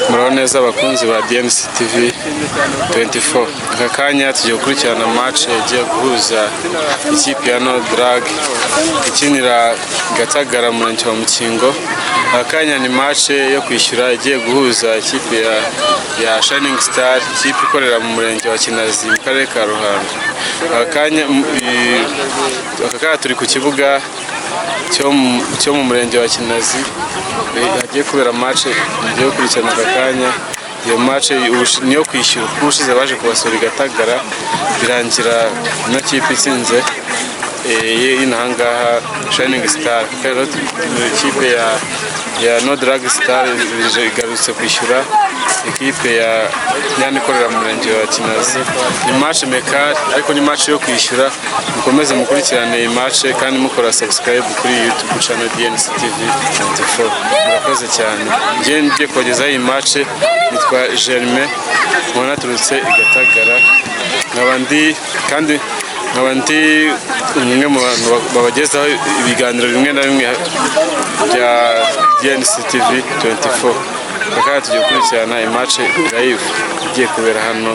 Murabona neza abakunzi ba DNC TV 24. Aka kanya tugiye gukurikirana match yagiye guhuza ikipe ya No Drag ikinira Gatagara mu Murenge wa Mukingo. Aka kanya ni match yo kwishyura igiye guhuza ikipe ya Shining Star, ikipe ikorera mu Murenge wa Kinazi mu Karere ka Ruhango. Aka kanya turi ku kibuga cyo mu Murenge wa Kinazi, hagiye kubera match igiye gukurikirana aka kanya. Iyo match niyo kwishyura kuko ushize baje kubasura Gatagara birangira no kipe itsinze inahangaha Shining Star. Rero ikipe ya No Drag Star igarutse kwishyura ikipe ya Nyani ikorera mu Murenge wa Kinazi. Ni match mekari ariko ni match yo kwishyura. Mukomeze mukurikirane iyi match kandi mukora subscribe kuri YouTube channel DNC TV 24. Murakoze cyane. Ngiye kugeza iyi match nitwa Germain, mwana turutse Gatagara. Nkabandi umwe mu bantu babagezaho ibiganiro bimwe na bimwe bya DNC TV 24. Bakaba tugiye gukurikirana imatch live igiye kubera hano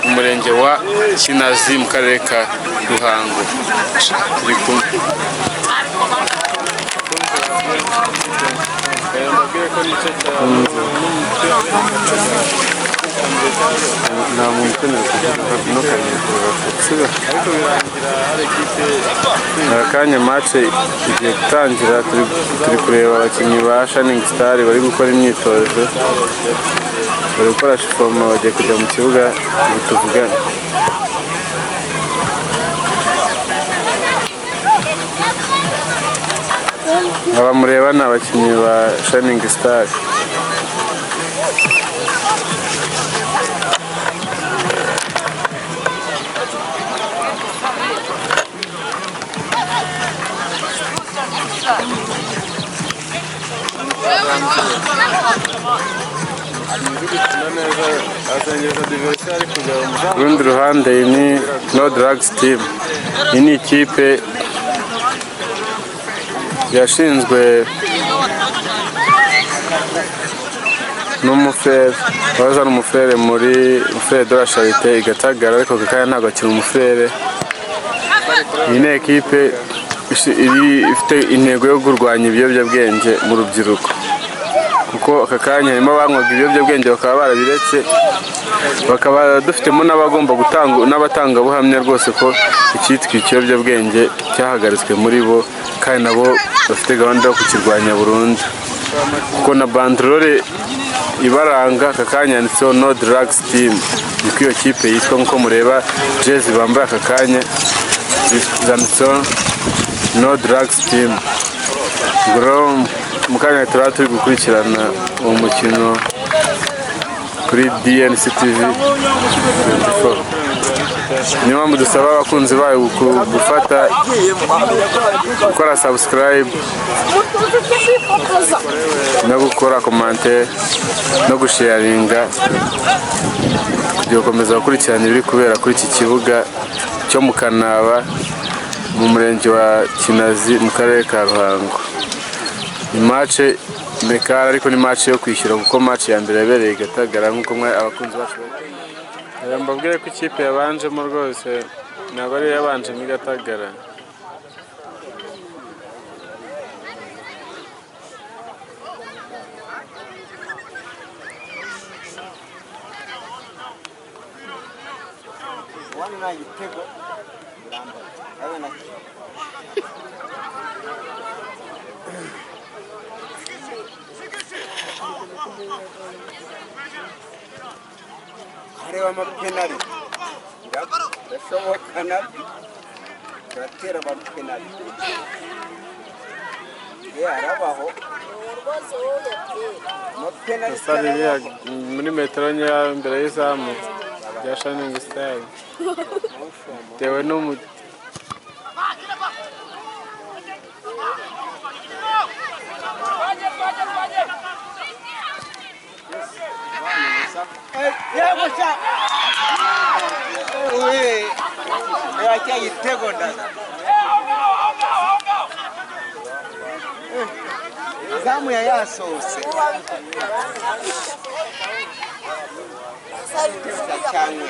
mu Murenge wa Kinazi mu Karere ka Ruhango. Turi kumwe akanya match igiye gutangira. Turi kureba abakinnyi ba Shining Star bari gukora imyitozo, bari gukora siporo, bagiye kujya mu kibuga tuvugane. Abamureba ni abakinnyi ba Shining Star. Urundi ruhande ni No Drugs team. Iyi ni ikipe yashinzwe n'umufere waza n'umufere muri Fere de la Charité Gatagara, ariko kakaya ntabwo akiri umufere. Iyi ni ekipe ifite intego yo kurwanya ibiyobyabwenge mu rubyiruko, kuko aka kanya harimo abanywaga ibiyobyabwenge bakaba barabiretse, bakaba dufitemo n'abagomba n'abatangabuhamya rwose ko icyitwa ikiyobyabwenge cyahagaritswe muri bo, kandi nabo bafite gahunda yo kukirwanya burundu. Kuko na banderole ibaranga aka kanya yanditseho No Drugs team, niko iyo kipe yitwa. Nkuko mureba jezi bambaye aka kanya zanditseho No Drugs team. Mu kanya turi gukurikirana uwo mukino kuri DNC TV 24. Niyo mpamvu dusaba abakunzi bayo gukora subscribe no gukora commentaire no gusharinga kugira gukomeza gukurikirana ibiri kubera kuri iki kibuga cyo mu Kanaba mu Murenge wa Kinazi mu Karere ka Ruhango. Ni match mekara ariko ni match yo kwishyura, kuko match ya mbere yabereye Gatagara. Nkuko abakunzi bacu mbabwire ko ikipe yabanjemo rwose ntabwo ari yabanje muri Gatagara. Areba amapenari ndashobokana turatera amapenari arabaho amapenari muri metero nkeya imbere y'izamu rya Shining Star bitewe n'umuti. igitego zamu yasohotse cyangwa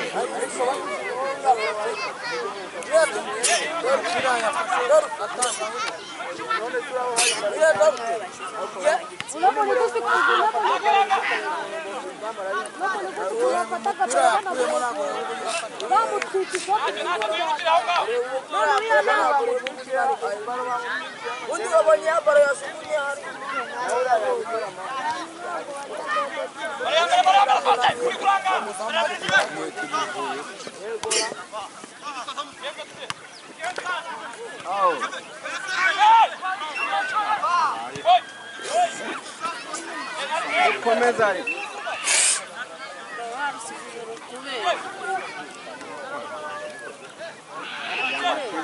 komeza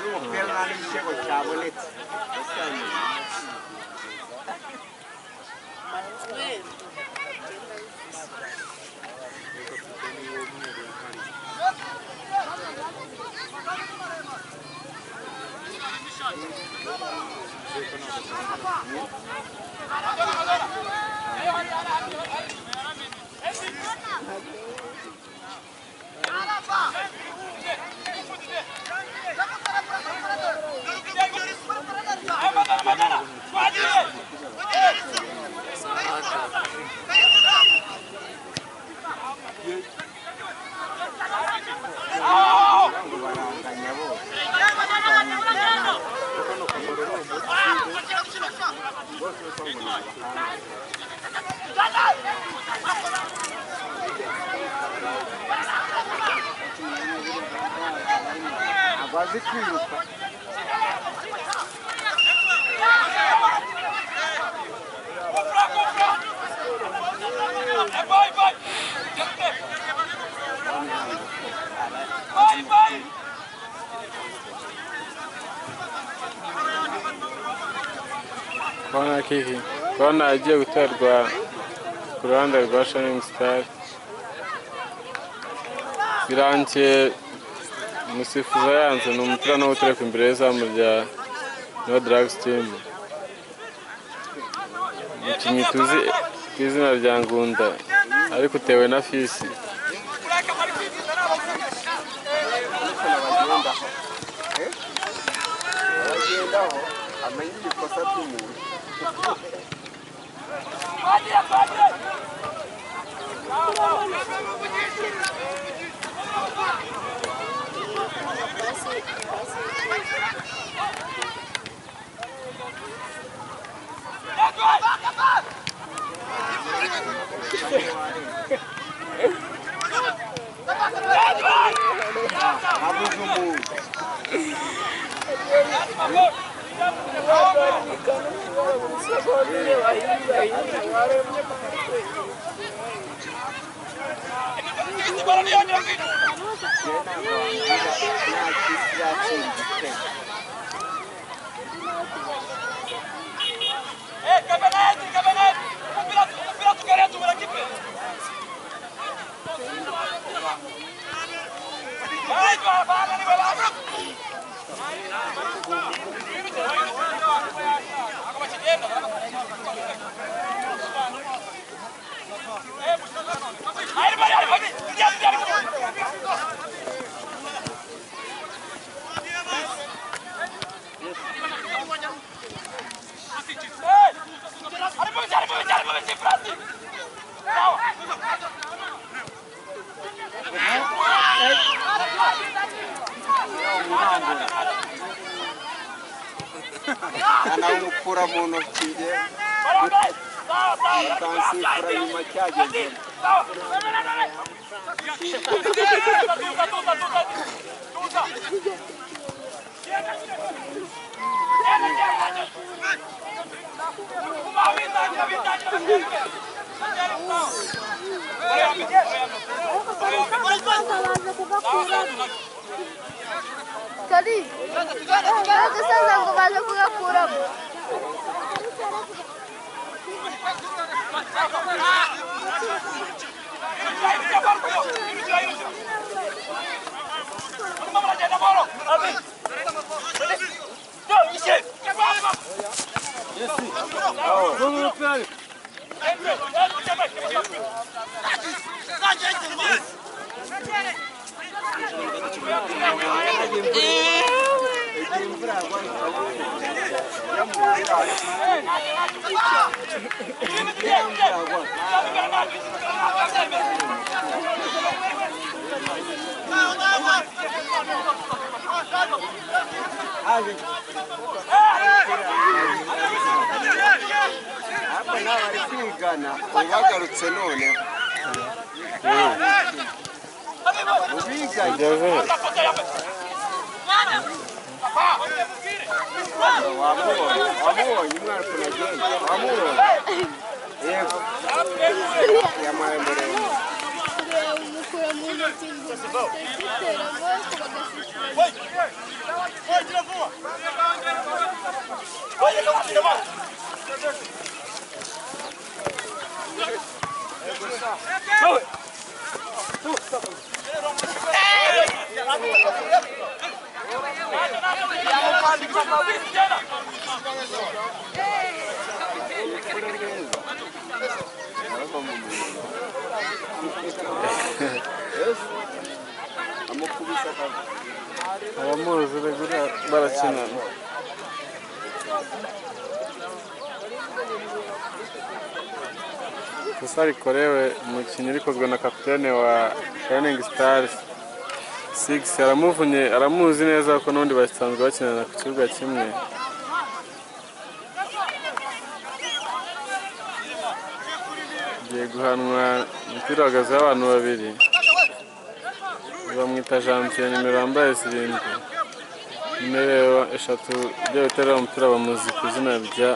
umupira nta n'igitego cyabonetse abazi kwiruka Kona kiki kona agiye guterwa ku ruhande rwa Shining Star birangiye umusifuzi yanze ni umupira no gutereka imbere y'izamu rya No Drugs Team umukinnyi tuzi ku izina rya Ngunda ariko utewe na Fisi abagendaho amenye ikosa ry'umuntu abuze umuntu anawukura mu ntoki nge utansifura nyuma cyageze Kali, sasa ngo baje kugakuramo. Hapa nawe ari kwigana ubagarutse none ubigaye wamubonye umwana kunagenda wamubonye yego yamaye muremure umukura mu ntoki zitera amaboko abamuzi barakinana gusa rikorewe umukinnyi rikozwe na kapitene wa Shining Stars 6 aramuzi neza ko n'undi basanzwe bakinana ku kibuga kimwe. Giye guhanwa umupira uhagazeho abantu babiri bamwita Janvier nimero yambaye 7 nimero 3 ujya gutera umupira bamuzi ku izina rya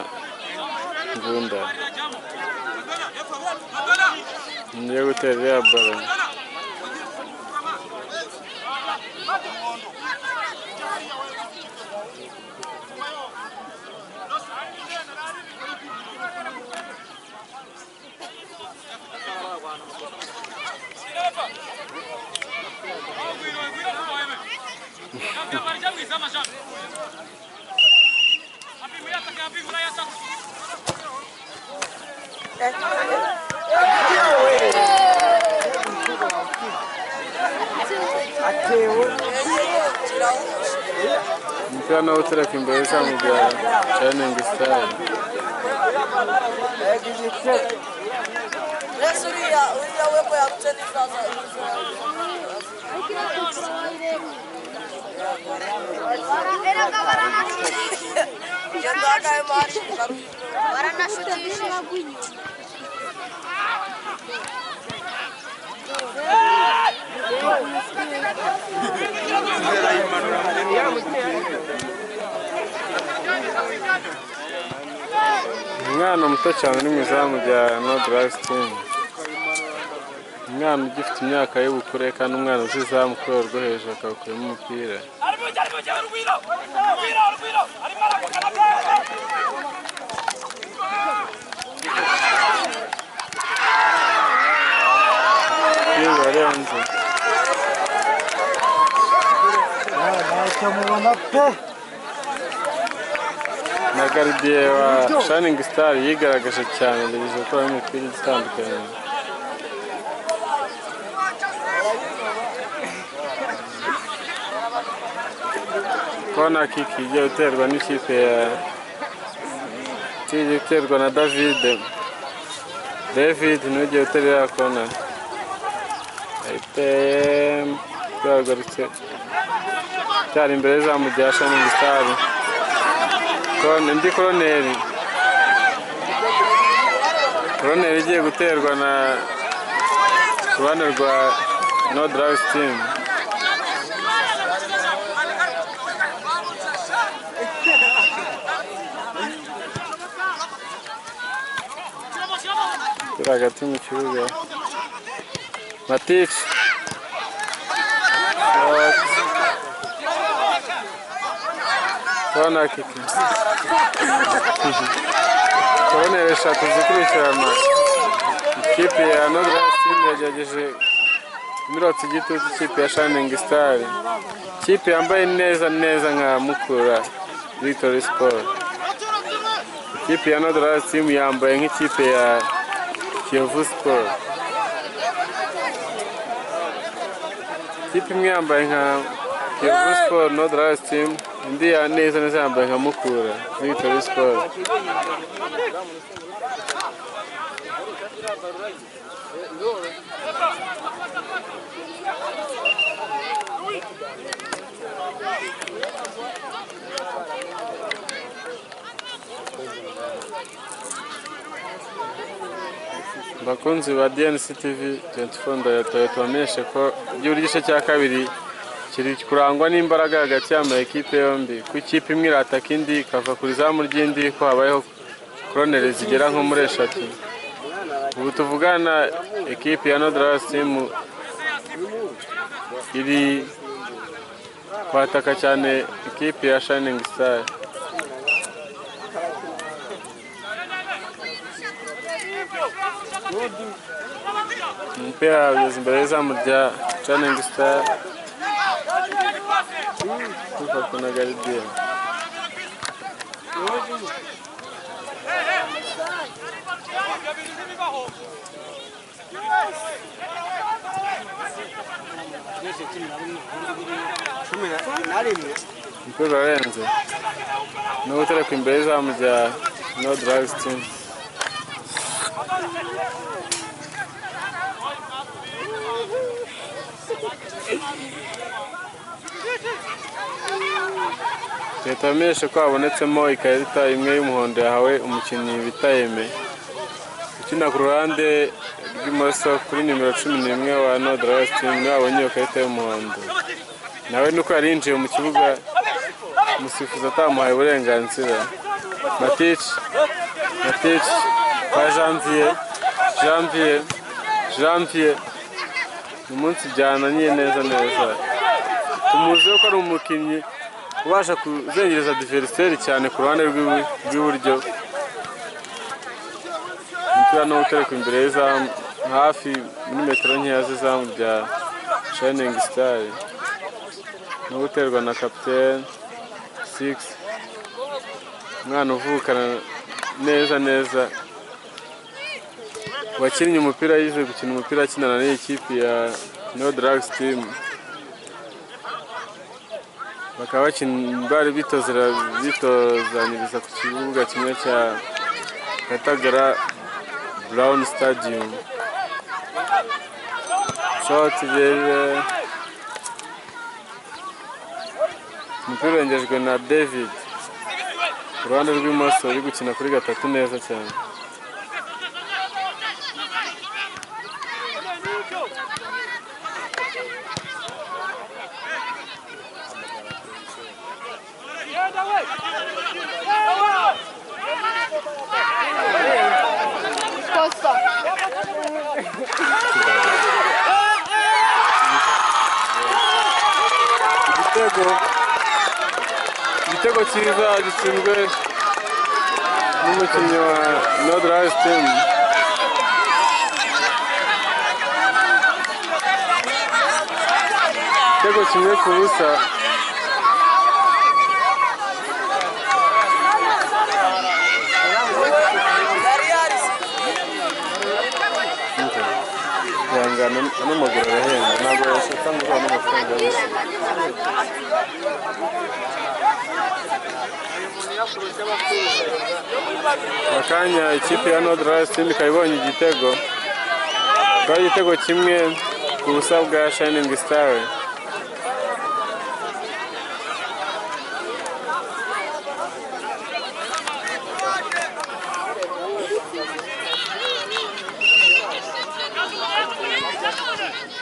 Ngunda ngiye gutera ya baro umupira nawo utereka imbere cyangwa bya Shining Stars umwana muto cyane uri mu izamu rya No Drive Team, umwana ugifite imyaka y'ubukure kandi umwana uzi izamu ku rwego rwo hejuru akawukuramo umupira. Warenze na gardien wa Shining Star yigaragaje cyane yagize gukora imipira itandukanye. Kona kiki igiye guterwa n'ikipe ya guterwa na David niwe ugiye guterera kona twagarutse cyari imbere y'izamu rya Shining Star. Ndi koroneri igiye guterwa na ruhande rwa No Drive Team. turi hagati mu kibuga Matici kona kiki koroneri 3 zikurikirana. Ikipe ya No Drive Team yagerageje imirotse igitutu ikipe ya Shining Star, ikipe yambaye neza nka Mukura Victory Sport. Ikipe ya No Drive Team yambaye nk'ikipe ya Kiyovu Sport. Ikipe imwe yambaye nka Kiyovu Sport No Drive Team, indi ya neza yambaye nka Mukura Victory Sport. Bakunzi ba DNC TV 24 ndayatoye tubamenyeshe ko igihe igice cya kabiri kiri kurangwa n'imbaraga hagati y'amakipe yombi, ku ikipe imwe irataka indi ikava ku izamu ry'indi, ko habayeho koroneri zigera nko muri 3. Ubu tuvugana ekipe ya Nodras Team iri kwataka cyane ekipe ya Shining Star. Umupira ugeze imbere y'izamu rya Shining Star, kuko na Gardien umupira urarenze no gutereka imbere y'izamu rya Nodras Team. Tubamenyeshe ko habonetsemo ikarita imwe y'umuhondo yahawe umukinnyi bita Aime ukina ku ruhande rw'imoso kuri nimero 11 wa Nodras Team, niwe wabonye iyo karita y'umuhondo. Nawe nuko yarinjiye mu kibuga umusifuzi atamuhaye uburenganzira. Matic kwa Janvier umunsi byananiye neza tumuzi ko ari umukinnyi ubasha kuzengereza adversaire cyane ku ruhande rw'iburyo. Umupira no gutereka imbere y'izamu hafi muri metero nkeya z'izamu rya Shining Star, no guterwa na Captain 6, umwana uvukana neza wakinnye umupira, yize gukina umupira akinana n'ikipe ya Nodras Team. Bakaba bari bitozaniriza ku kibuga kimwe cya Gatagara Brown Stadium. Shot there, umupira urengejwe na David ku ruhande rw'imoso, uri gukina kuri gatatu neza cyane. Igitego cyiza gitsinzwe n'umukinnyi wa Nodras Team. Igitego kimwe ku busa. Yangana n'amaguru arahenda, ntabwo yashaka ngo n'amafaranga yose. Akanya ikipe ya Nodras Team ikaba ibonye igitego, akaba igitego kimwe ku busa bwa Shining Star.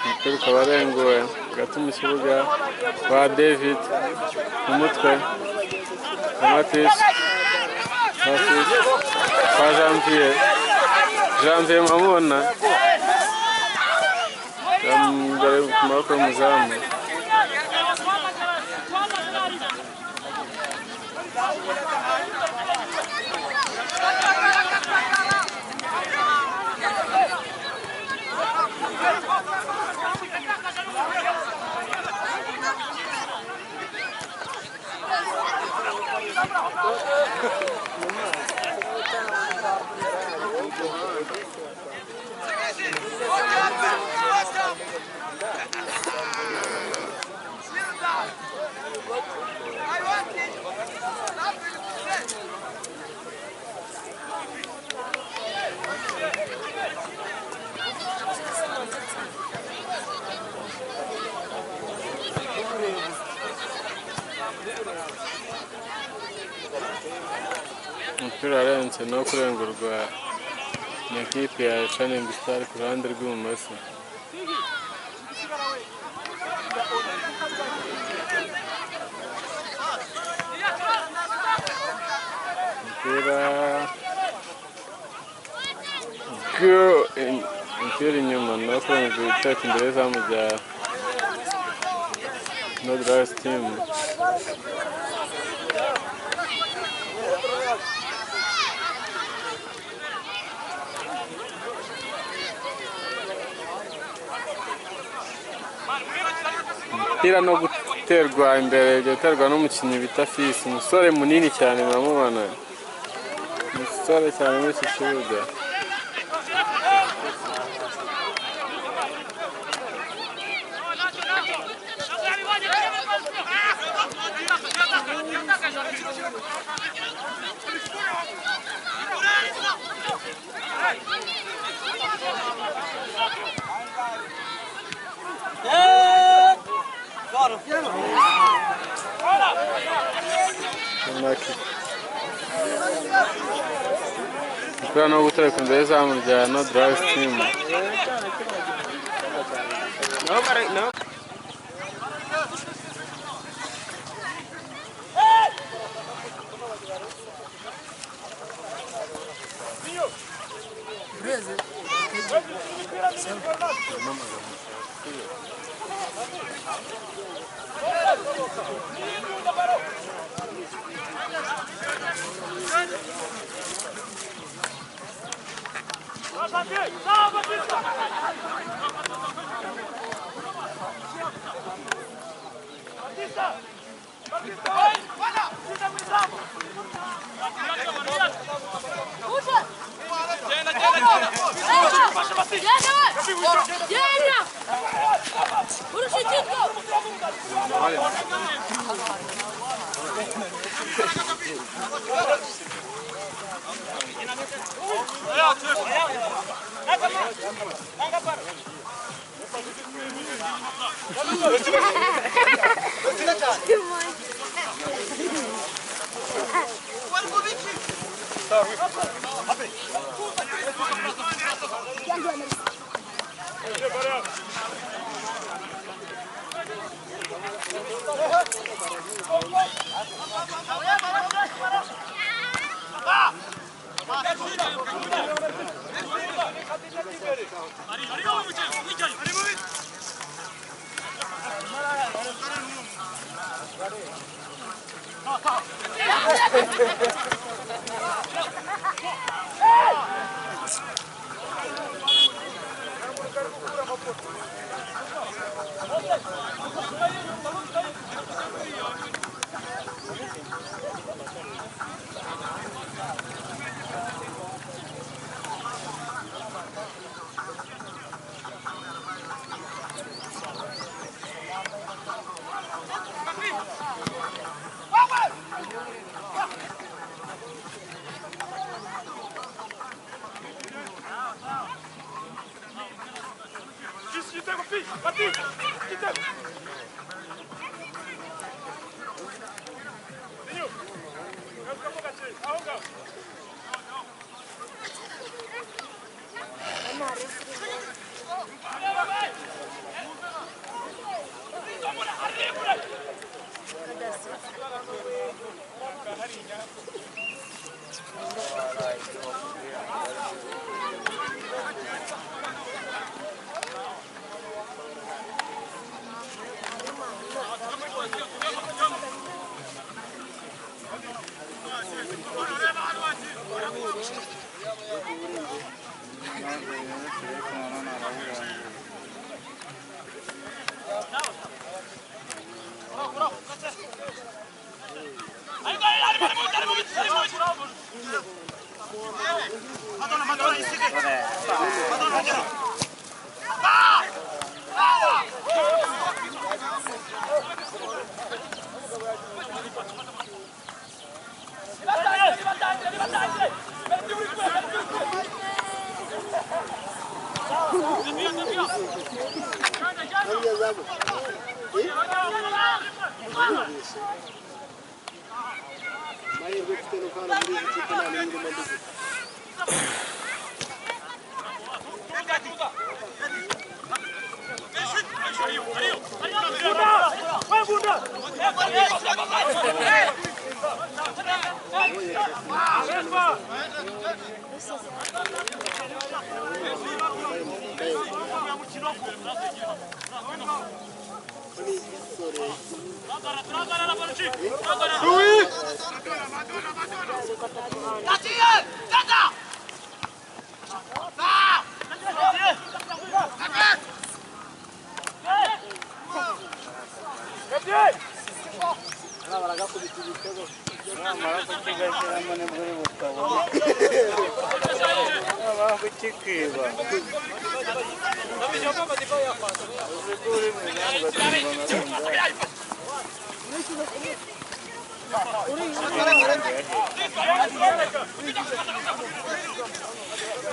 Umupira ukaba arenguwe hagati mu kibuga kwa David mu mutwe, Matic kwa Janvier mwamubona yambare ku maboko y'umuzamu. umupira warenze no kurengurwa na ekipe ya Shining Star ku ruhande rw'ibumoso. Umupira inyuma no kurengurwa iteka imbere zamu rya No Drive Team. Umupira no guterwa imbere, guterwa n'umukinnyi bita Fils, umusore munini cyane muramubona, umusore cyane muri iki kibuga. Umupira no gutereka imbere zamu rya No Drive Team.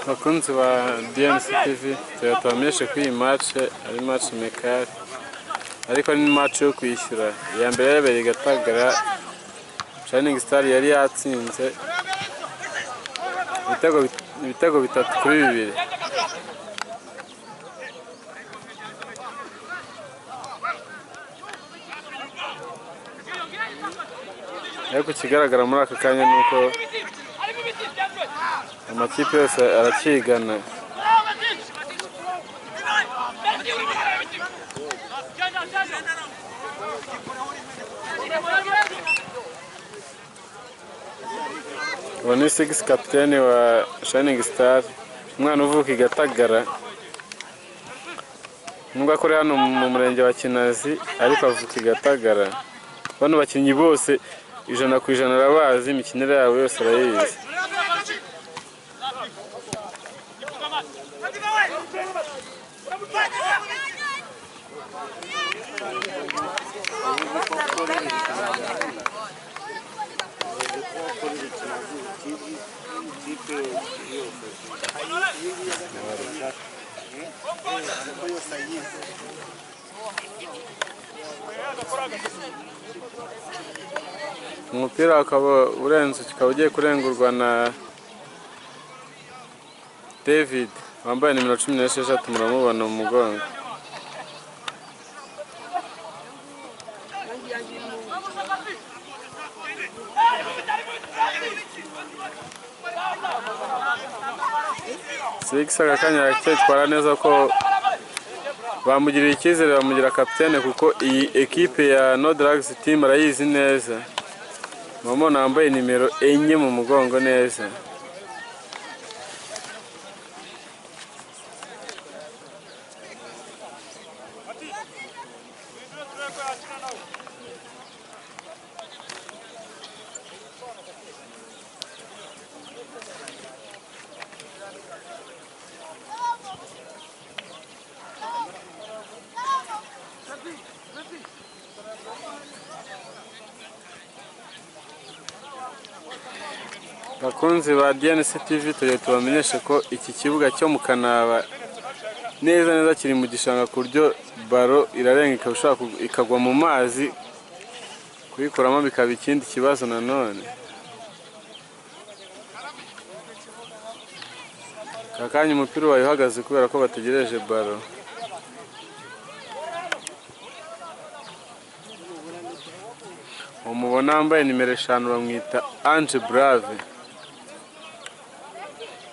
Bakunzi ba DNC TV tubamenyeshe ko iyi match ari match mekari ariko ni match yo kwishyura. Iya mbere yabereye i Gatagara, Shining Star yari yatsinze ibitego 3-2. Ariko ikigaragara muri aka kanya ni uko amakipe yose arakigana. Uwo ni 6 kapiteni wa Shining Star, umwana uvuka i Gatagara, nubwo akora hano mu murenge wa Kinazi ariko avuka i Gatagara. Bano bakinnyi bose 100% arabazi, imikinire yabo yose arayizi. Umupira akaba urenze, ukaba ugiye kurengurwa na David wambaye nimero 16, muramubona mu mugongo. Six akanya yakitwara neza ko bamugirira icyizere, bamugira kapitene kuko iyi ekipe ya No Drugs team arayizi neza. Mama nambaye nimero 4 mu mugongo neza. Bakunzi ba DNC TV tubamenyeshe ko iki kibuga cyo mu Kanaba neza kiri mu gishanga ku buryo baro irarenga ikabashaka ikagwa mu mazi, kuyikoramo bikaba ikindi kibazo nanone. Kakanya umupira wayo uhagaze kubera ko bategereje baro. Umubona wambaye nimero 5 bamwita Ange Brave,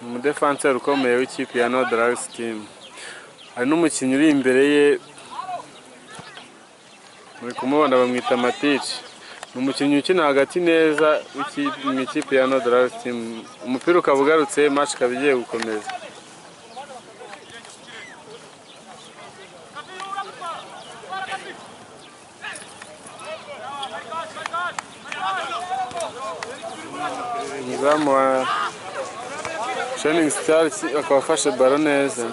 umudefenseur ukomeye w'ikipe ya No Drugs team. Hari n'umukinnyi uri imbere ye muri kumubona bamwita Matici, umukinnyi ukina hagati neza w'ikipe ya No Drugs team. Umupira ukaba ugarutse, match ikaba igiye gukomeza. Umuzamu wa Shining Star akaba afashe baro neza.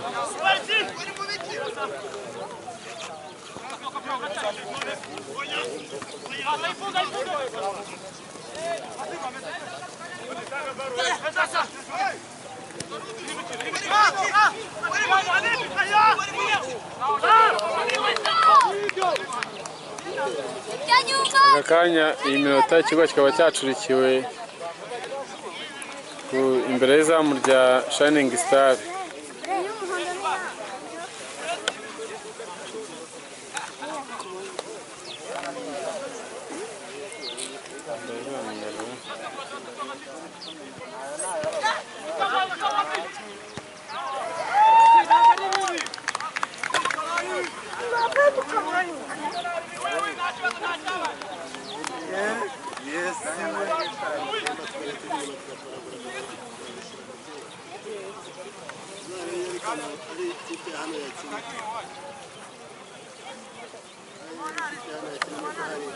Can you go? aka kanya iyi minota ikigo kikaba cyacurikiwe imbere y'izamu rya Shining Star.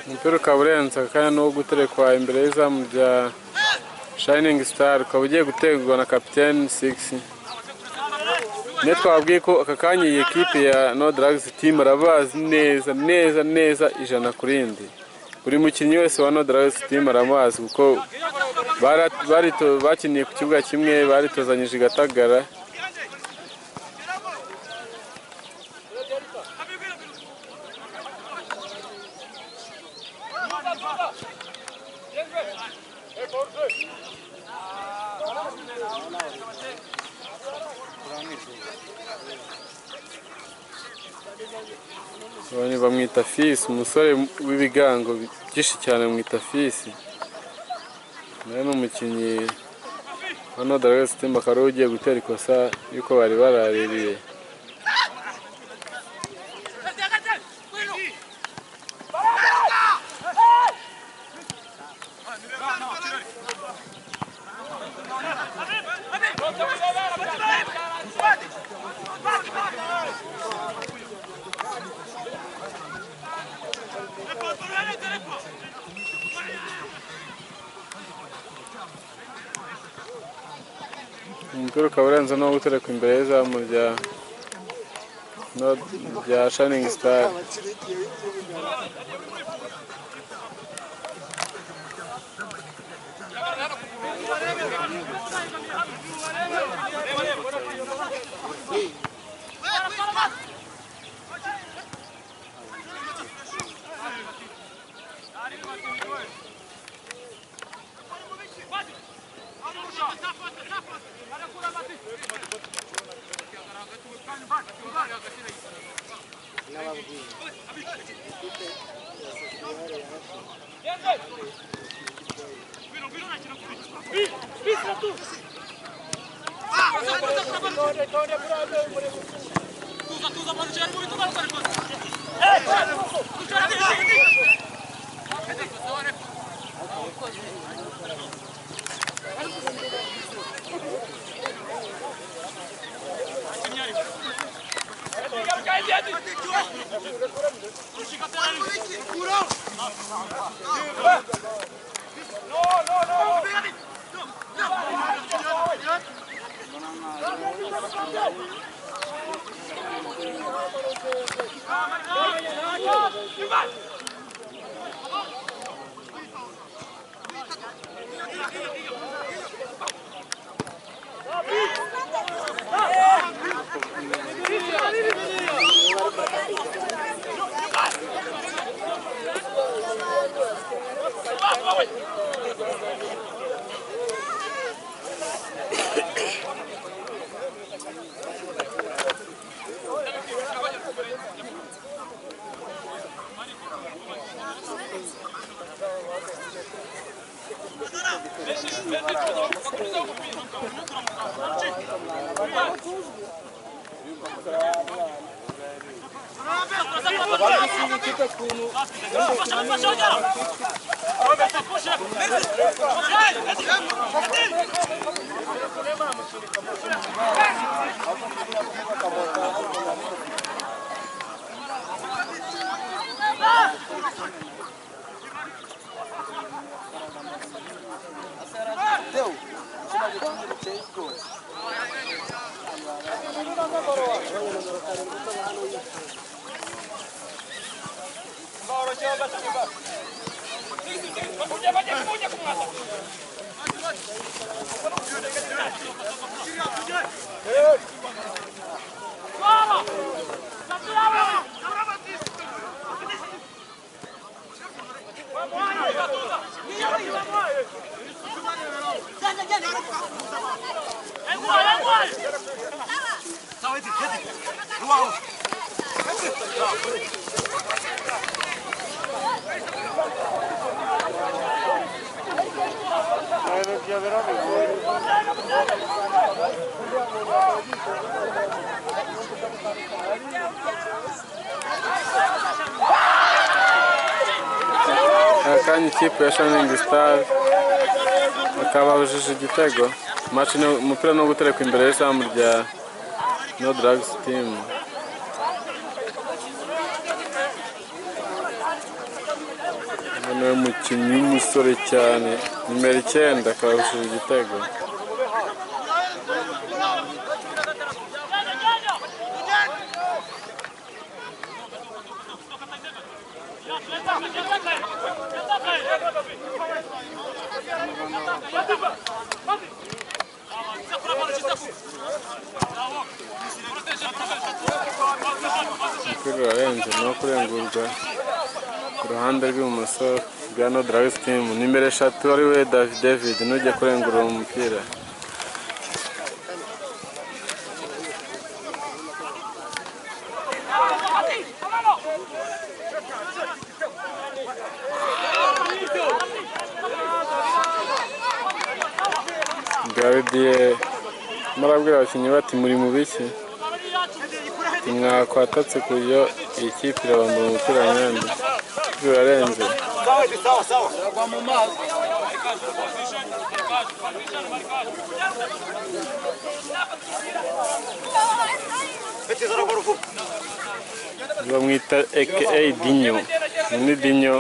Umupira ukaba urenze akanya no guterekwa imbere y'izamu rya Shining Star, ukaba ugiye gutegurwa na kapiteni 6. Ne twabwiye ko aka kanya iyi ekipe ya No Drugs Team arabazi neza ijana kuri rindi. Buri mukinnyi wese wa No Drugs Team aramuzi kuko bakiniye ku kibuga kimwe, baritozanyije i Gatagara. Bamwita Fisi, umusore w'ibigango byinshi cyane bamwita Fisi. Nawe ni umukinnyi wa No Drugs Team, akaba ugiye gutera ikosa yuko bari baraririye. Umupira ukaba urenze no gutereka imbere y'izamu rya Shining Star. Akanya ikipe ya Shining Stars bakaba babujije igitego. Match umupira no guterekwa imbere y'izamu rya No Drugs Team. Hano umukinnyi w'umusore cyane nimero 9 akaba babujije igitego. Umupira urarenze no kurengurwa ku ruhande rw'ibumoso bwa No Drugs Team. Nimero 3 ari we David n'ujya kurengura umupira. Gardie marabwira abakinnyi bati muri mu biki mwakwatatse kuyo iyi kipe irabamba umupira nyandi birarenze. Bamwita aka Dinyo. Ni Dinyo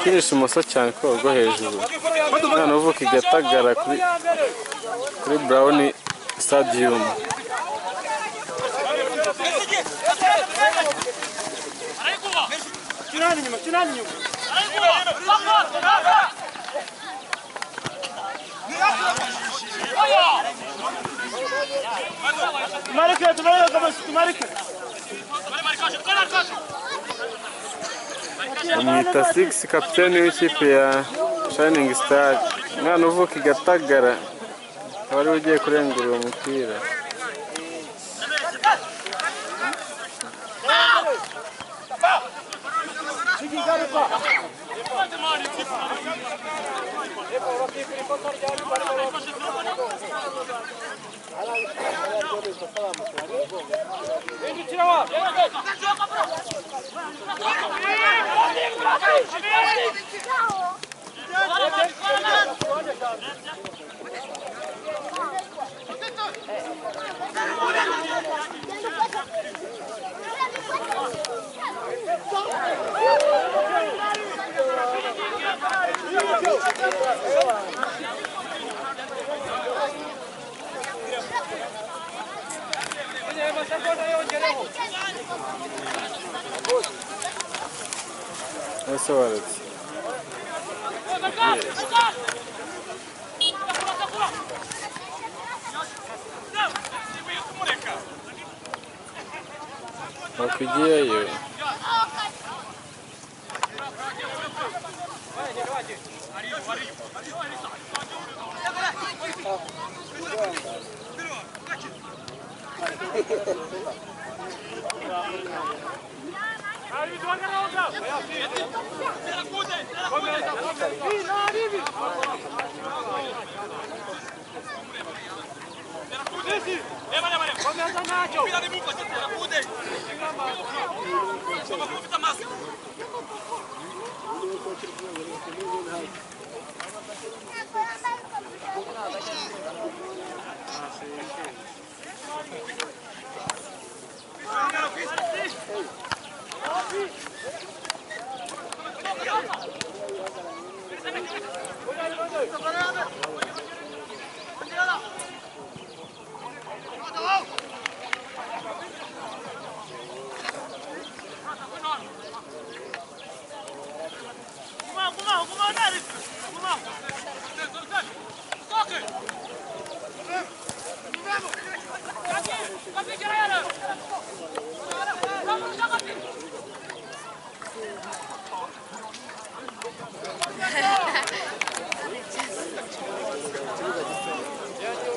kinisha imoso cyane ko rwo hejuru. None uvuka igatagara kuri Brown Stadium. Amwita 6 kapiteni w'ikipe ya Shining Star. Mwana uvuka igatagara wari ugiye kurengura uwo mupira. Ese waretse wakwigiyeyo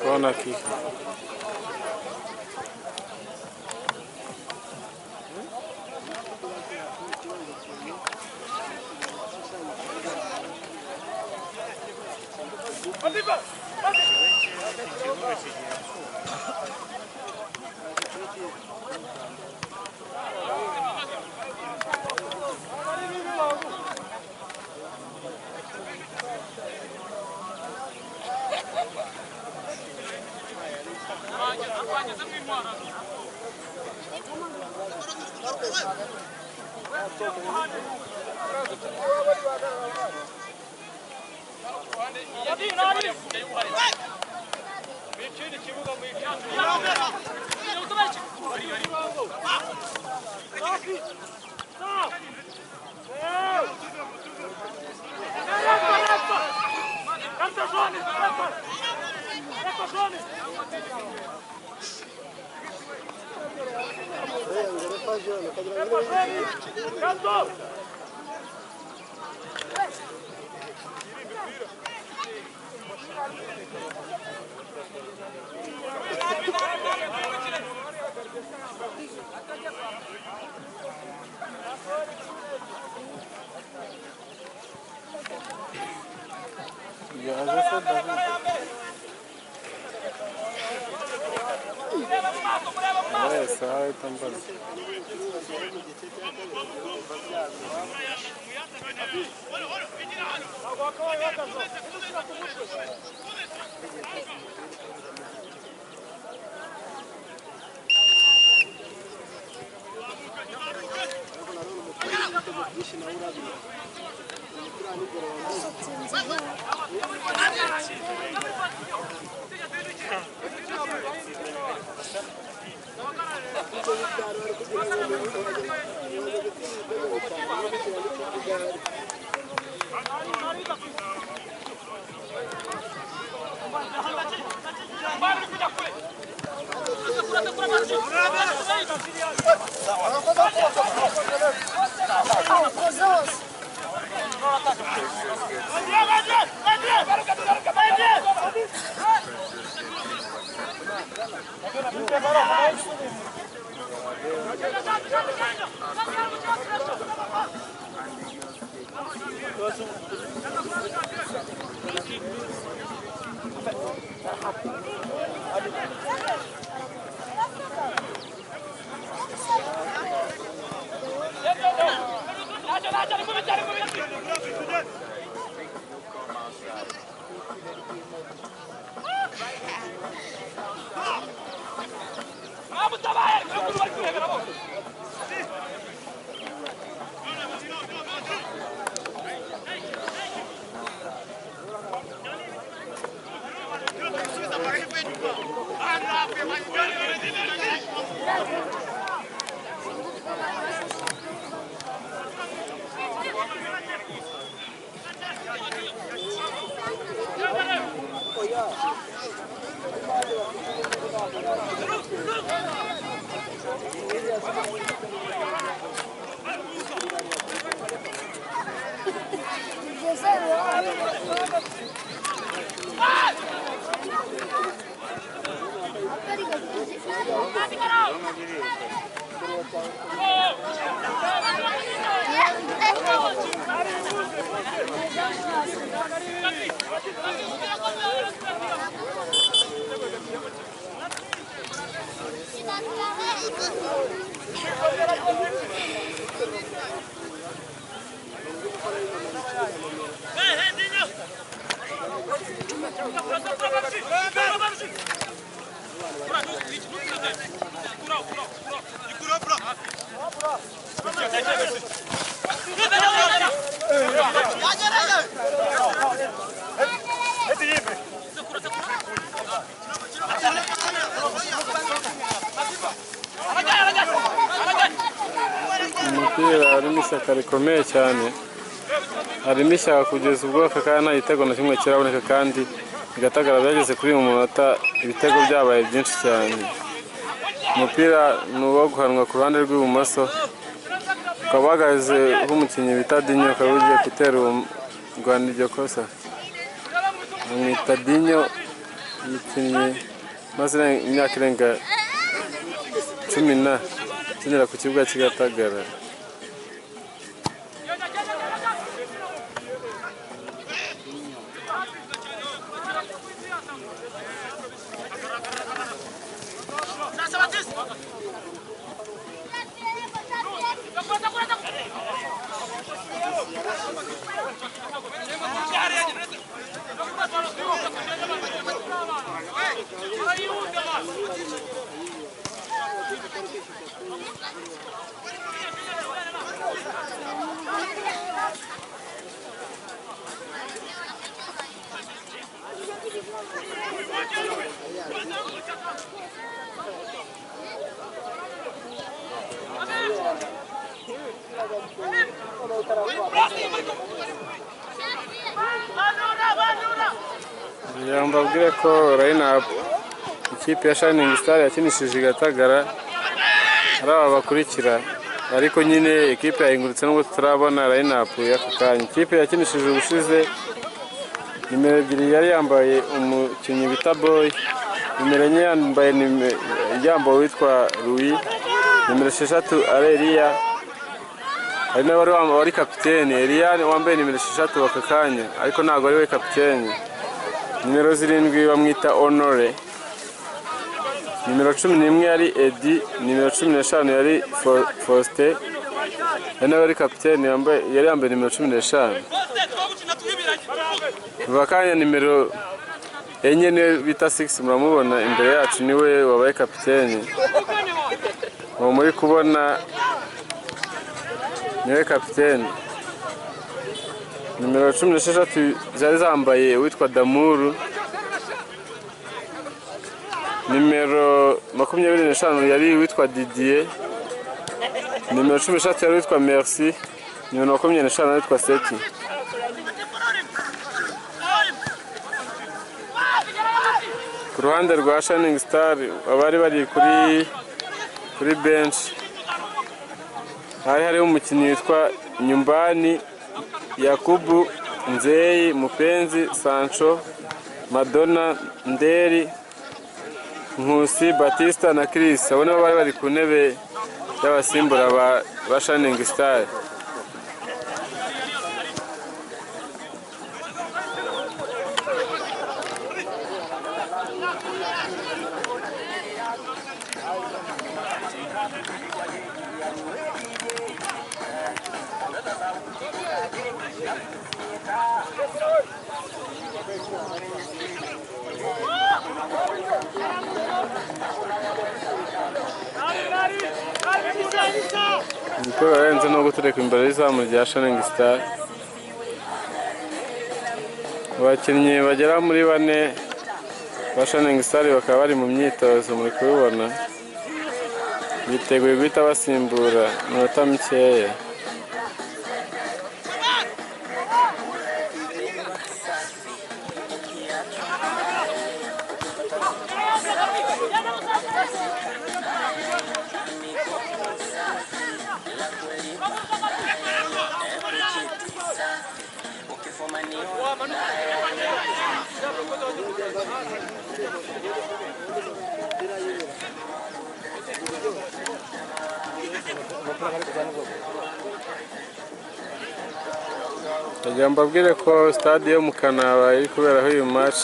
Corner kick. umupira harimo ishyaka rikomeye cyane, harimo ishyaka kugeza ubwo aka kanya nta gitego na kimwe kiraboneka, kandi bigatagara byageze kuri uyu munota ibitego byabaye byinshi cyane. Umupira ni uwo guhanwa ku ruhande rw'ibumoso, ukaba uhagaze umukinnyi bita Dinyo, ukaba ugiye gutera Rwanda iryo kosa. Bamwita Dinyo, umukinnyi maze imyaka irenga 10 ukinira ku kibuga cy'Igatagara. mbabwire ko line-up ikipe ya Shining Star yakinishije Gatagara ari aba bakurikira, ariko nyine ikipe yahingurutse nubwo tutarabona line-up y'aka kanya. Ikipe yakinishije ubushize nimero 2 yari yambaye umukinnyi bita Boy, nimero 4 yambaye witwa Louis, nimero 6 ari Elia, hari n'abari wari kapiteni Elia wambaye nimero 6 aka kanya, ariko ntabwo ari we kapiteni. Nimero 7 bamwita Honore, nimero 11 yari Edi, nimero 15 yari Faustin, hari n'abari kapiteni yari yambaye nimero 15. Vakanya nimero 4 bita 6 muramubona imbere yacu, niwe wabaye kapiteni. Uwo muri kubona niwe kapiteni. Nimero 16 zari zambaye witwa Damuru, nimero 25 yari witwa Didier, nimero 13 yari witwa Merci, nimero 25 yari witwa Seti. Ku ruhande rwa Shining Star abari bari kuri bench hariho umukinnyi witwa Nyumbani, Yakubu, Nzeyi, Mupenzi, Sancho, Madonna, Nderi, Nkusi, Batista na Chris. Abo nibo bari ku ntebe y'abasimbura ba Shining Star. Umupira warenze no gutureka imbere y'izamu rya Shining Star. Abakinnyi bagera muri 4 ba Shining Star bakaba bari mu myitozo, muri kubibona biteguye guhita basimbura minota mikeya. Ndagira mbabwire ko stade yo mu Kanaba iri kuberaho uyu match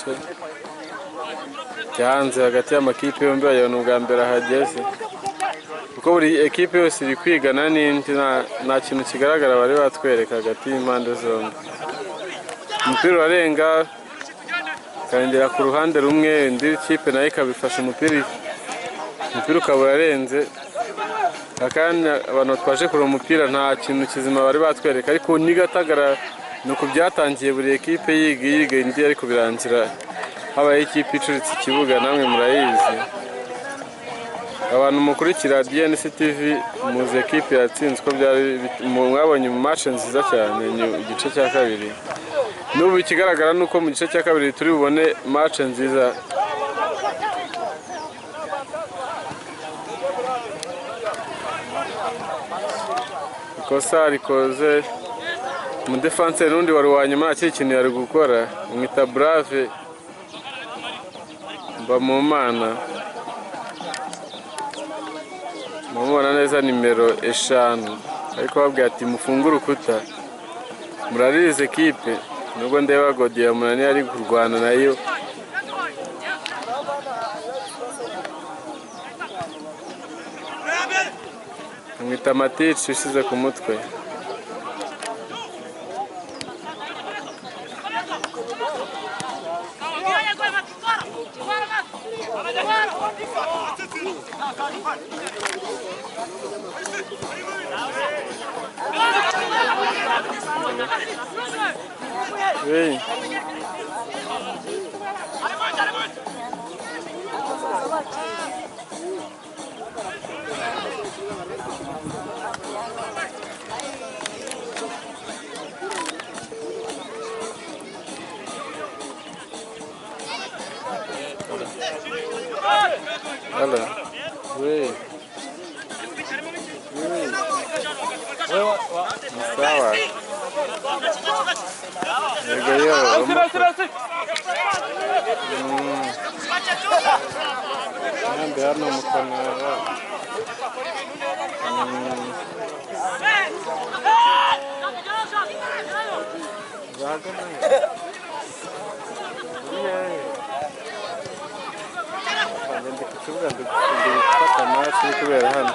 yanze hagati y'amakipe yombi, bayibona ubwa mbere ahageze, kuko buri ekipe yose iri kwigana n'indi, nta kintu kigaragara bari batwereka hagati y'impande zombi. Umupira urarenga ukagera ku ruhande rumwe, indi kipe nayo ikabifasha umupira ukaba urarenze. Akanya abantu twaje kureba umupira nta kintu kizima bari batwereka, ariko ni Gatagara nuko byatangiye buri ekipe yiga indi, ariko birangira habaye ikipe icuritse ikibuga, namwe murayizi. Abantu mukurikira DNC TV muzi ekipe yatsinze uko byari mwabonye mu match nziza cyane igice cya kabiri. N'ubu ikigaragara nuko mu gice cya kabiri turi bubone match nziza. Ikosa rikoze mu defense n'undi wari wanyuma nta kintu yari gukora, umwita Brave Mbamumana, mubona neza nimero 5, ariko babwiye ati mufungure urukuta, murarize ekipe. Nubwo ndeba Godiya Munani ari kurwana nayo, umwita Matici usize ku mutwe. Vem. Sawa. Yego. Nande hano mukanara. Ndi ku kibuga ndi gufata match iri kubera hano.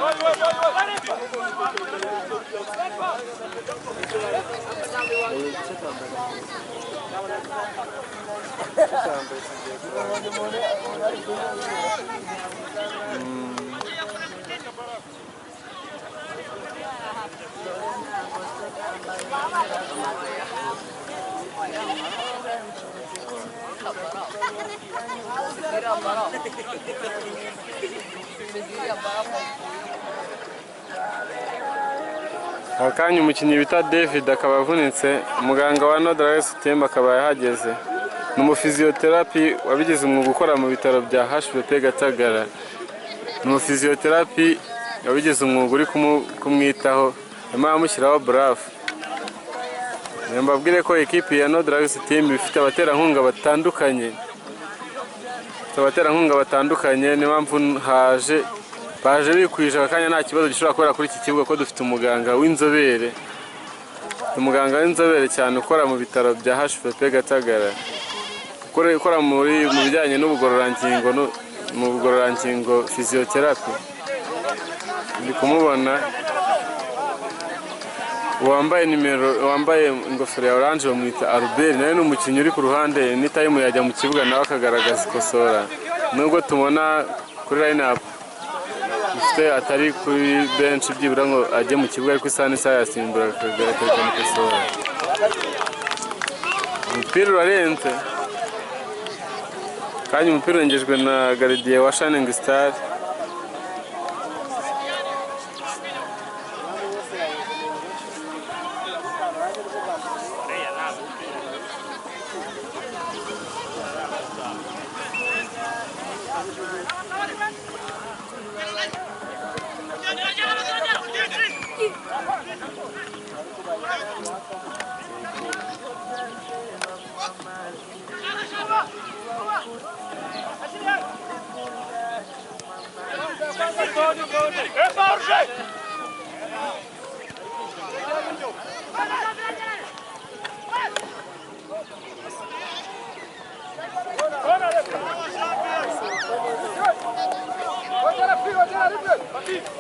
Akanya umukinnyi bita David akaba avunitse, umuganga wa Nodrax Team akaba yahageze. Ni umufiziyoterapi wabigize umwuga ukora mu bitaro bya HVP Gatagara. Ni umufiziyoterapi wabigize umwuga uri kumwitaho, nyuma amushyiraho Brave. Mbabwire ko ekipi ya Nodrax Team ifite abaterankunga batandukanye, ni mpamvu baje bikwije akanya nta kibazo gishobora kubera kuri iki kibuga ko dufite umuganga w'inzobere. Umuganga w'inzobere cyane ukora mu bitaro bya HVP Gatagara. Ukora mu bijyanye n'ubugororangingo physiotherapy. Ndi kumubona wambaye ingofero ya orange bamwita Albert, nawe ni umukinnyi uri ku ruhande, ni time yajya mu kibuga nawe akagaragaza ikosora. Nubwo tubona kuri line up ufite atari kuri bench byibura ngo ajye mu kibuga, ariko isaha n'isaha yasimbura akagaragaza ikosora. Umupira urarenze kandi umupira urengejwe na gardien wa Shining Star.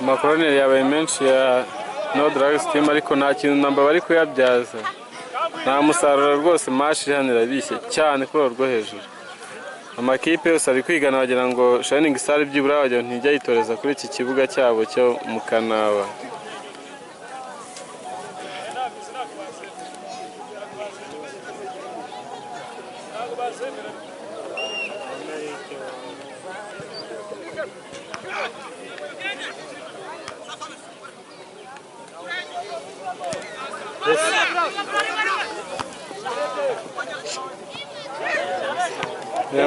Amakoroneri yabaye menshi ya Nodrax Team, ariko nta kintu namba bari kuyabyaza. Nta musaruro rwose, match hano irabishye cyane kuri urwo hejuru. Amakipe yose ari kwigana bagira ngo Shining Star byibura bajya ntijya yitoreza kuri iki kibuga cyabo cyo mu Kanaba.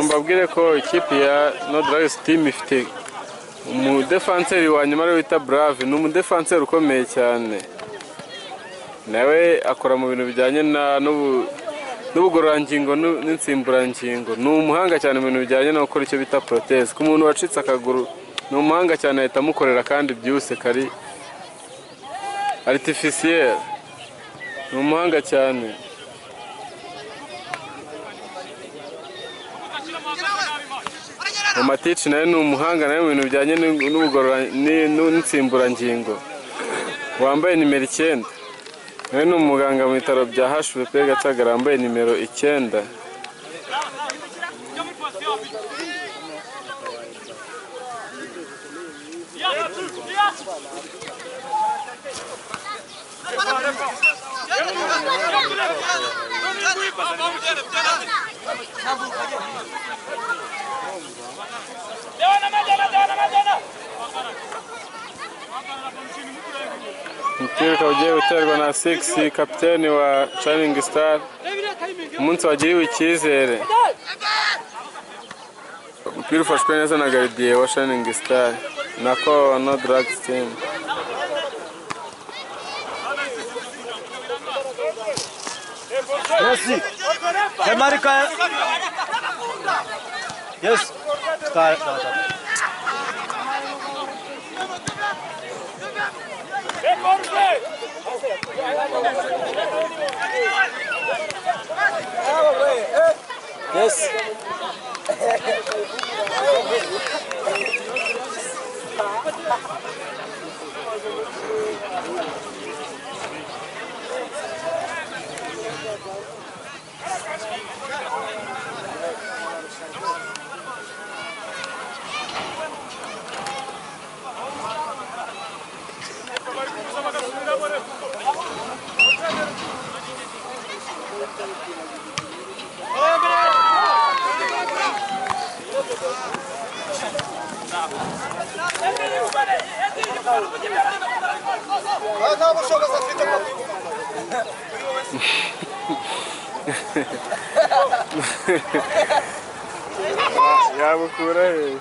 Mbabwire ko ikipe ya Nodrax Team ifite umudefanseri wa nyuma wita Brave. Ni umudefanseri ukomeye cyane, nawe akora mu bintu bijyanye n'ubugororangingo n'insimburangingo. Ni umuhanga cyane mu bintu bijyanye no gukora icyo bita proteze ku muntu wacitse akaguru. Ni umuhanga cyane, ahita amukorera kandi byose kari artificiel. Ni umuhanga cyane. Matici nawe ni umuhanga nawe mu bintu bijyanye n'insimburangingo, wambaye nimero 9. Nawe ni umuganga mu bitaro bya HVP Gatagara, wambaye nimero 9. Umupira ukaba ugiye guterwa na 6 kapiteni wa Shining Star. Umunsi wagiriwe icyizere. Umupira ufashwe neza na gardien wa Shining Star nako Nodrax Team. Rossi. Hey, Marika. Yes. Start. Yes. Yabukura he.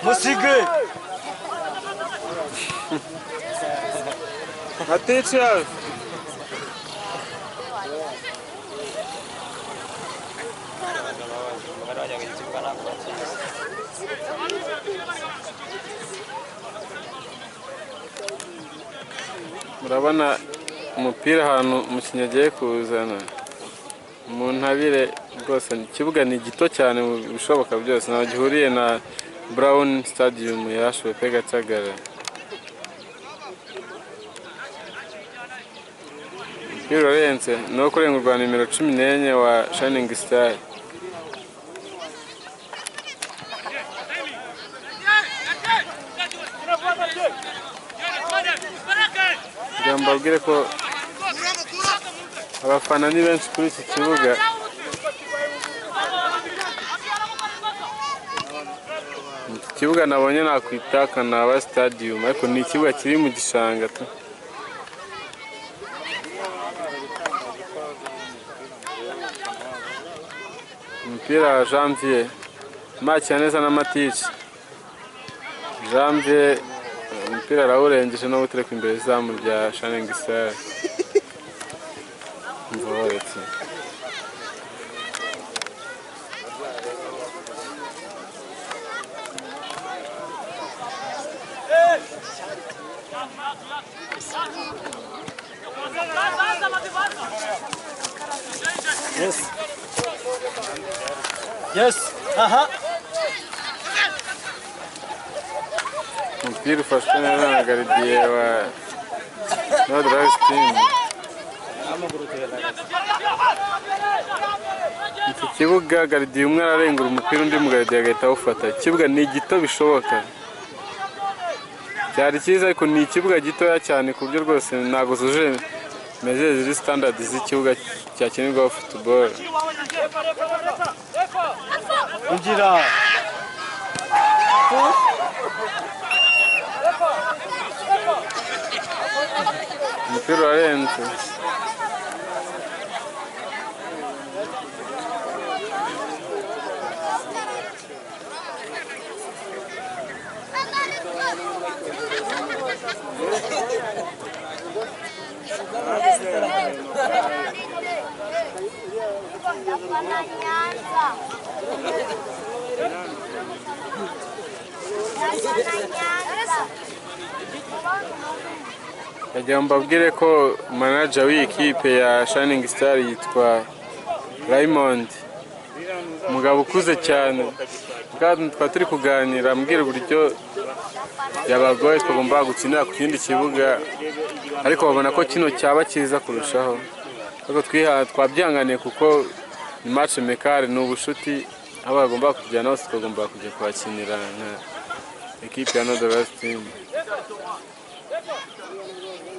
Musige. Attention. Murabona umupira ahantu umukinnyi agiye kuzana mu ntabire rwose. Ikibuga ni gito cyane mu bishoboka byose, ntaho gihuriye na Brown Stadium ya HVP Gatagara. Umupira urarenze, ni uwo kurengurwa nimero 14 wa Shining Star. Kugira mbabwire ko abafana ni benshi kuri iki kibuga. Iki kibuga nabonye nakwita Kanaba Stadium, ariko ni ikibuga kiri mu gishanga tu. Umupira wa Janvier, match ya neza na Matici. Janvier umupira arawurengeje no gutereka imbere izamu rya Shining Star. Mvoretse. Yes. Yes. Aha. Umupira ufashwe neza na garidiye wa Northern Team. Iki kibuga garidiye umwe ararengura umupira, undi mu garidiye agahita awufata. Ikibuga ni gito bishoboka. Cyari cyiza ariko ni ikibuga gitoya cyane ku buryo rwose ntago zuje meze ziri standard z'ikibuga cyakinirwaho football. Injira. Umupira urarenze. Ndagira mbabwire ko manager w'iyi kipe ya Shining Star yitwa Raymond, umugabo ukuze cyane. Kandi twa turi kuganira ambwira uburyo yabagoye twagomba gukinira ku kindi kibuga, ariko babona ko kino cyaba cyiza kurushaho. Ariko twabyanganiye kuko ni match mekare, ni ubushuti, aho bagomba kujyana hose tukagomba kujya kuhakinira nka ekipe ya Northern Team.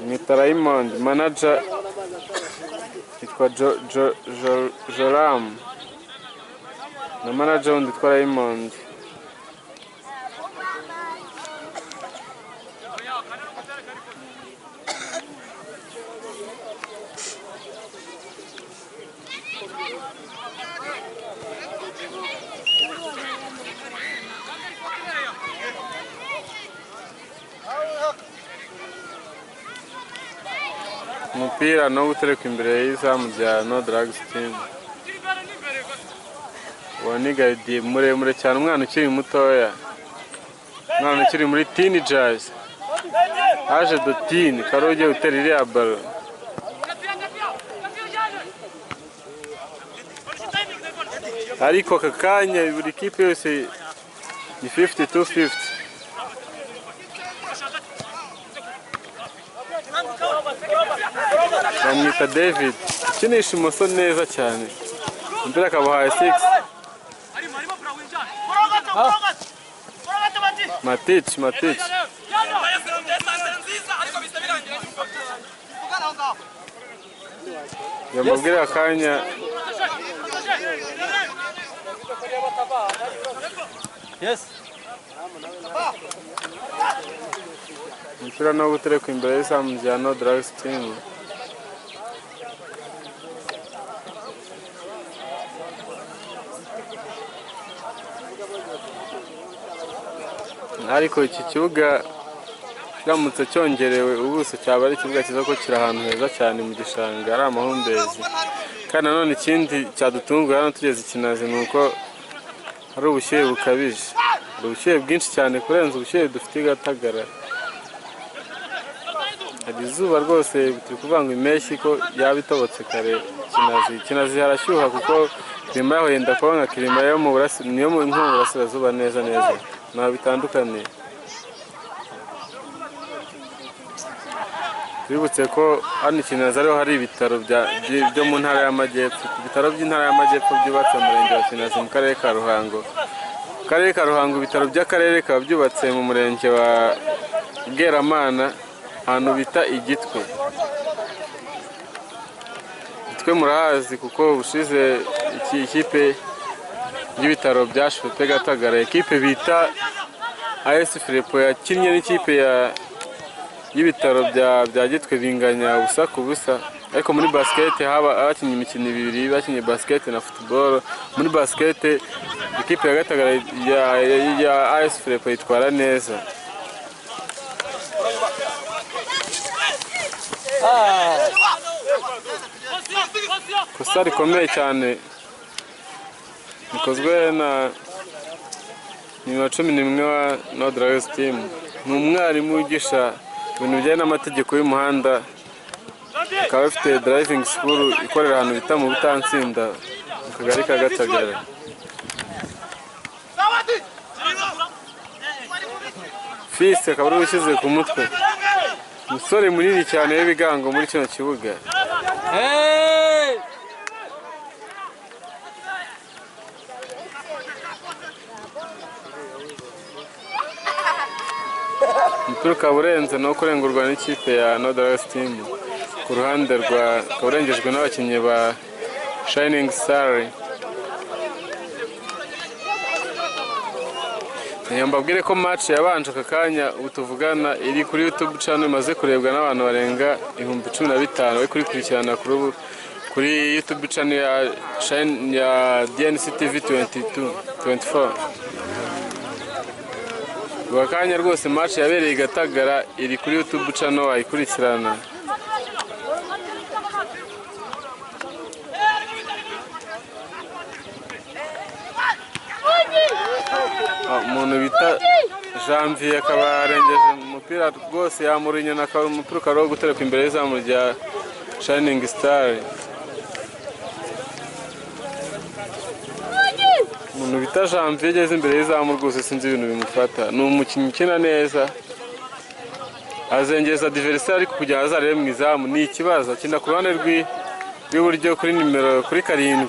Mwita Raymond, manager yitwa Joram na manager wundi yitwa Raymond. Umupira no gutereka imbere y'izamu rya Northern Team. Wanigadiye muremure cyane, umwana ukiri mutoya, umwana ukiri muri teenagers, aje do teen, karoge utera iriya balo. Ariko aka kanya buri kipe yose ni 50-50. Bamwita David, ukinisha imoso neza cyane, umupira akabahaye 6. Matic yamubwira akanya. Yes. Umupira no gutereka imbere y'izamu rya Northern Team. Ariko iki kibuga kiramutse cyongerewe ubuso cyaba ari ikibuga cyiza ko kiri ahantu heza cyane mu gishanga, ari amahumbezi. Kandi nanone ikindi cyadutunguye hano tugeze Kinazi ni uko hari ubushyuhe bukabije, ubushyuhe bwinshi cyane kurenza ubushyuhe dufite i Gatagara. Hari izuba rwose, turi kuvuga ngo impeshyi ko yaba itobotse kare. Kinazi harashyuha kuko klima yaho yenda kuba nka klima yo mu burasirazuba neza nta bitandukanye. Bibutse ko hano Kinazi ariho hari ibitaro byo mu ntara y'Amajyepfo. Ibitaro by'intara y'Amajyepfo byubatse mu murenge wa Kinazi mu karere ka Ruhango. Karere ka Ruhango, ibitaro by'akarere ka byubatse mu murenge wa Bweramana ahantu bita Igitwe. Igitwe murahazi kuko ubushize ikipe y'ibitaro bya Shefete Gatagara, ekipe bita AS Frepo yakinnye n'ikipe y'ibitaro bya Gitwe binganya ubusa ku busa. Ariko muri basket abakinnye imikino ibiri, bakinnye basket na football. Muri basket ekipe ya Gatagara ya AS Frepo yitwara neza. Kosa rikomeye cyane bikozwe na nimero 11 wa Northern Team. Ni umwarimu wigisha ibintu bijyanye n'amategeko y'umuhanda, akaba afite driving school ikorera ahantu bita mu Butansinda mu kagari ka Gatagara. Fils akaba ari ushyize ku mutwe, umusore munini cyane w'ibigango muri kino kibuga. Umupira ukaba urenze no kurengurwa n'ikipe ya Northern Team. Ku ruhande ukaba urengejwe n'abakinnyi ba Shining Star. Mbabwire ko match yabanje aka kanya ubu tuvugana iri kuri YouTube channel, imaze kurebwa n'abantu barenga 15,000 bari kurikurikirana kuri YouTube channel ya DNC TV 24. Wakanya rwose match yabereye i Gatagara iri kuri YouTube channel wayikurikirana. Umuntu bita Janvier akaba arengeje umupira rwose yamurinye nakaba umupira ukaba gutereka imbere y'izamu rya Shining Star. Umuntu bita Janvier ageze imbere y'izamu rwose sinzi ibintu bimufata. Ni umukinnyi ukina neza, azengeza adversaire ariko kugira azarebe mu izamu ni ikibazo. Akina ku ruhande rw'iburyo kuri nimero 7.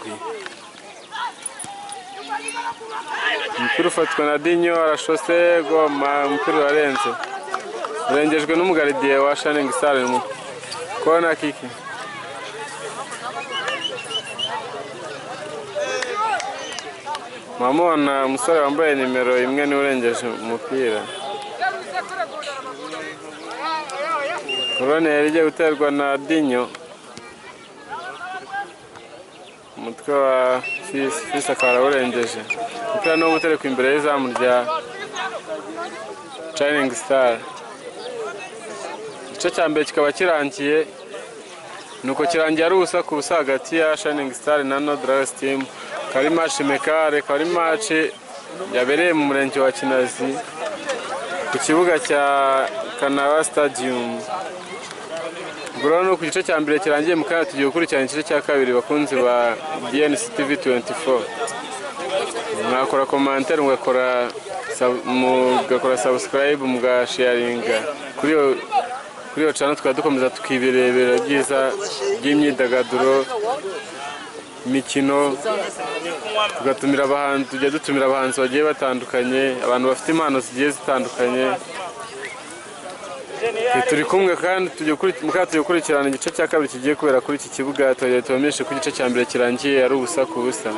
umupira ufatwa na Dinyo arashose goma umupira urarenze urengejwe n'umugaridiye wa Shining Star mu kona kiki mamona umusore wambaye nimero 1 ni urengeje umupira Corone yari guterwa na Dinyo umutwe wa Fisa akaba urengeje umupira no gutereka imbere y'izamu rya Shining Star igice cya mbere kikaba kirangiye nuko kirangiye ari ubusa ku busa hagati ya Shining Star na No Dragons Team kari match mekare kari match yabereye mu murenge wa Kinazi ku kibuga cya Kanaba Stadium Gurano ku gice cya mbere kirangiye mu kana tugiye gukurikirana igice cya kabiri bakunzi ba DNC TV 24 mwakora commentaire mugakora subscribe mugasharinga kuri iyo channel twadukomeza tukibirebera byiza by'imyidagaduro imikino tugatumira abahanzi tujya dutumira abahanzi bagiye batandukanye abantu bafite impano zigiye zitandukanye turi kumwe kandi tugiye gukurikirana igice cya kabiri kigiye kubera kuri iki kibuga tubamenyeshe ko igice cya mbere kirangiye ari ubusa ku busa